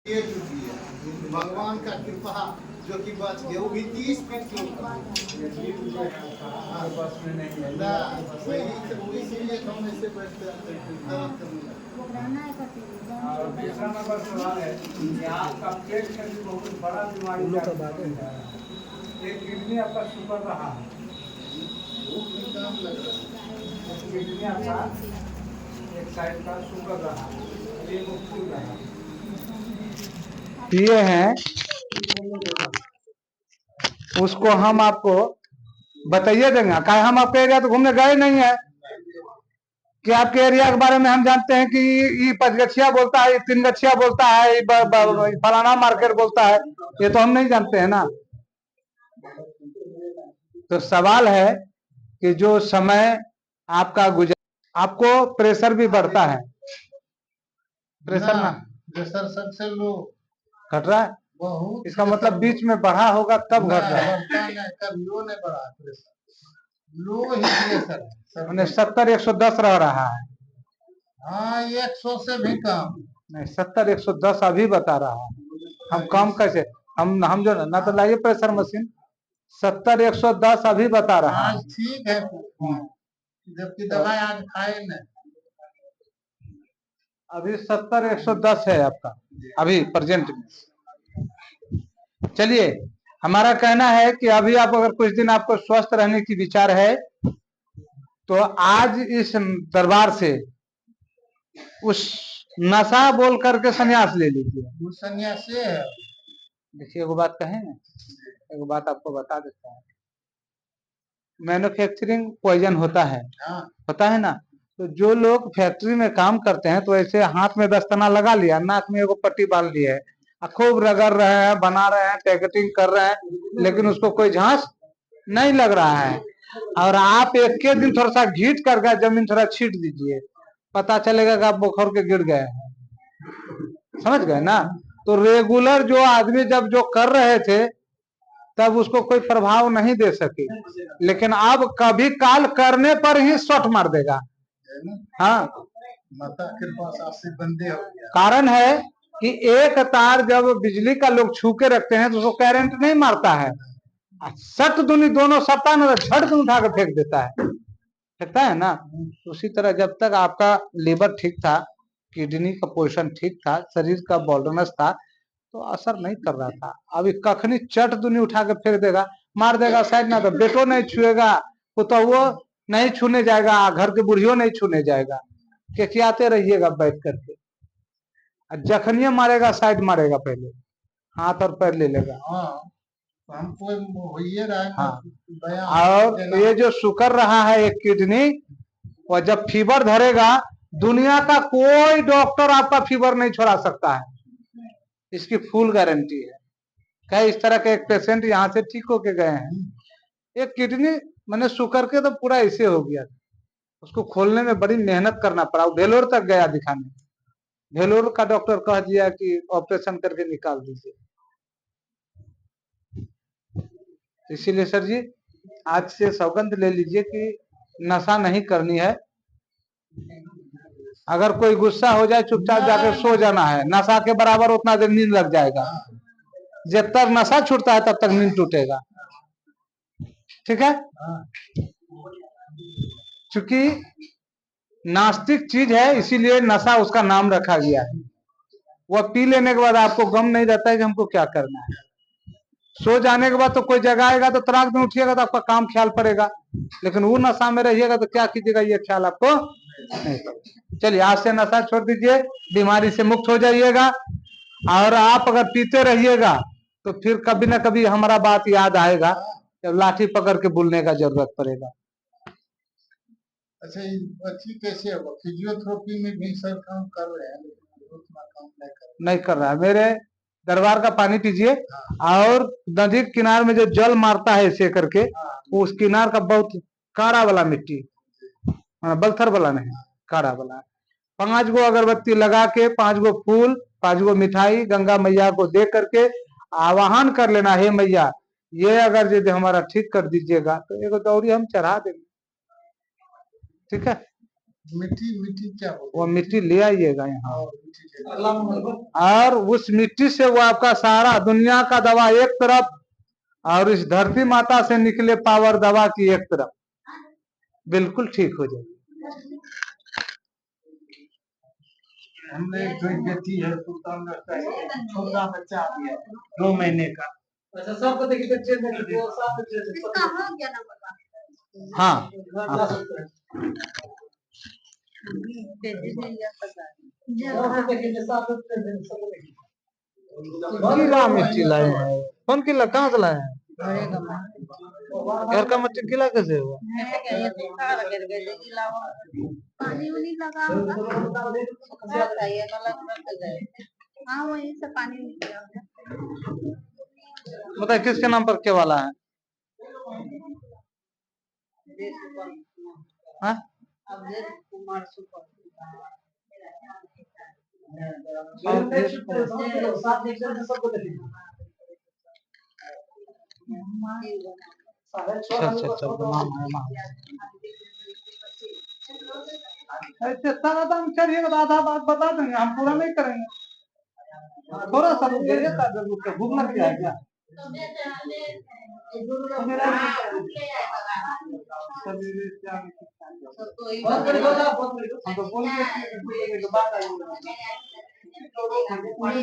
ये चुकी है भगवान का कृपा जो कि बच गए, वो भी 30 फीट के ऊपर। बस में नहीं है ना वही तो इसीलिए तो हम ऐसे बैठते और दूसरा नंबर सवाल है कि आपका पेट में भी बहुत बड़ा बीमारी का है। एक किडनी आपका सुपर रहा है, काम लग रहा है। किडनी आपका एक साइड का सुपर रहा है, ये वो फूल रहा है। ये है, उसको हम आपको बताइए देंगे। क्या हम आपके एरिया तो घूमने गए नहीं है कि आपके एरिया के बारे में हम जानते हैं कि ये पचगछिया बोलता है, ये तीन गछिया बोलता है, ये फलाना मार्केट बोलता है, ये तो हम नहीं जानते हैं ना। तो सवाल है कि जो समय आपका गुजर, आपको प्रेशर भी बढ़ता है, प्रेशर ना प्रेशर सबसे लो घट रहा है, बहुत। इसका मतलब बीच में बढ़ा होगा तब घट रहा है। कब लो नहीं बढ़ा प्रेशर, लो ही प्रेशर है। मैंने 70-110 रह रहा है। हाँ 100 से भी कम नहीं, 70-110 अभी बता रहा है। हम कम कैसे, हम जो ना तो लाइए प्रेशर मशीन, 70-110 अभी बता रहा है। ठीक है, जबकि दवाई आज खाए नहीं। अभी 70-110 है आपका अभी प्रेजेंट में। चलिए, हमारा कहना है कि अभी आप अगर कुछ दिन आपको स्वस्थ रहने की विचार है तो आज इस दरबार से उस नशा बोल करके संन्यास ले लीजिए। वो सन्यासी है। देखिए, एगो बात कहें ना, एगो बात आपको बता देता है। मैन्युफैक्चरिंग पॉइजन होता है, पता है ना। तो जो लोग फैक्ट्री में काम करते हैं तो ऐसे हाथ में दस्ताना लगा लिया, नाक में एगो पट्टी बांध ली है, खूब रगड़ रहे हैं, बना रहे हैं, पैकेटिंग कर रहे हैं, लेकिन उसको कोई झांस नहीं लग रहा है। और आप एक के दिन थोड़ा सा घीट करके जमीन थोड़ा छीट दीजिए, पता चलेगा कि आप बुखार के गिर गए हैं। समझ गए ना। तो रेगुलर जो आदमी जब जो कर रहे थे तब उसको कोई प्रभाव नहीं दे सके, लेकिन अब कभी काल करने पर ही शॉट मार देगा। हाँ, माता कृपा से बंदे हो गया। कारण है कि एक तार जब बिजली का लोग छू के रखते हैं तो उसको करंट नहीं मारता है, सट दुनी दोनों सट्टा न झट उठा के फेंक देता है, फेंकता है ना। उसी तरह जब तक आपका लीवर ठीक था, किडनी का पोजीशन ठीक था, शरीर का बॉल्डरनेस था, तो असर नहीं कर रहा था। अभी कखनी चट दुनी उठा के फेंक देगा, मार देगा साइड ना, तो बेटो नहीं छुएगा, पुतहुओ नहीं छूने जाएगा, घर के बुढ़ियों नहीं छूने जाएगा, केकियाते रहिएगा बैठ करके। जखनिया मारेगा साइड मारेगा, पहले हाथ और पैर ले लेगा। हमको होइए रहा है। हाँ, और ये जो शुकर रहा है एक किडनी, और जब फीवर धरेगा, दुनिया का कोई डॉक्टर आपका फीवर नहीं छोड़ा सकता है, इसकी फुल गारंटी है। क्या इस तरह के एक पेशेंट यहाँ से ठीक होके गए हैं। एक किडनी मैंने शुकर के तो पूरा ऐसे हो गया, उसको खोलने में बड़ी मेहनत करना पड़ा, वेलोर तक गया दिखाने, वेलोर का डॉक्टर कह दिया कि ऑपरेशन करके निकाल दीजिए। इसीलिए सर जी, आज से सौगंध ले लीजिए कि नशा नहीं करनी है। अगर कोई गुस्सा हो जाए, चुपचाप जाकर सो जाना है, नशा के बराबर उतना देर नींद लग जाएगा। जब तक नशा छूटता है तब तक नींद टूटेगा, ठीक है। क्योंकि नास्तिक चीज है, इसीलिए नशा उसका नाम रखा गया है। वह पी लेने के बाद आपको गम नहीं रहता है कि हमको क्या करना है। सो जाने के बाद तो कोई जगाएगा तो तराक में उठिएगा तो आपका काम ख्याल पड़ेगा, लेकिन वो नशा में रहिएगा तो क्या कीजिएगा, ये ख्याल आपको नहीं पड़ेगा। चलिए, आज से नशा छोड़ दीजिए, बीमारी से मुक्त हो जाइएगा। और आप अगर पीते रहिएगा तो फिर कभी ना कभी हमारा बात याद आएगा, जब लाठी पकड़ के बुलने का जरूरत पड़ेगा। अच्छा, अच्छी कैसे होगा? फिजियोथेरेपी में भी सर काम कर रहे हैं, उतना काम नहीं कर रहा है। मेरे दरबार का पानी पीजिए, और नदी किनार में जो जल मारता है ऐसे करके, उस किनार का बहुत काड़ा वाला मिट्टी, बलथर वाला नहीं, काड़ा वाला, 5 गो अगरबत्ती लगा के, 5 गो फूल, 5 गो मिठाई गंगा मैया को दे करके आवाहन कर लेना, हे मैया ये अगर यदि हमारा ठीक कर दीजिएगा तो एगो दौरी हम चढ़ा देंगे, ठीक है। मिट्टी मिट्टी क्या बोलते वो मिट्टी ले आइएगा यहाँ, हैं? मिट्टी के और उस मिट्टी से वो आपका सारा दुनिया का दवा एक तरफ और इस धरती माता से निकले पावर दवा की एक तरफ, बिल्कुल ठीक हो जाएगी। हमने एक जो बेटी है सुल्तान छोटा बच्चा भी है 2 महीने का। अच्छा सबको देखिए बच्चे में वो सब इसका हो गया ना बाबा। हाँ, गीला मिट्टी लाए हैं, कौन गीला, कहाँ से लाए हैं? घर का मिट्टी गीला कैसे हुआ? पानी वानी लगा होगा, हाँ वहीं से पानी निकला होगा। बताए किसके नाम पर क्या वाला है? हाँ? अच्छा, ऐसे सारा हम चलिए आधा बात बता देंगे, हम पूरा नहीं करेंगे, थोड़ा सा भूख लग गया है क्या? हम तो बोल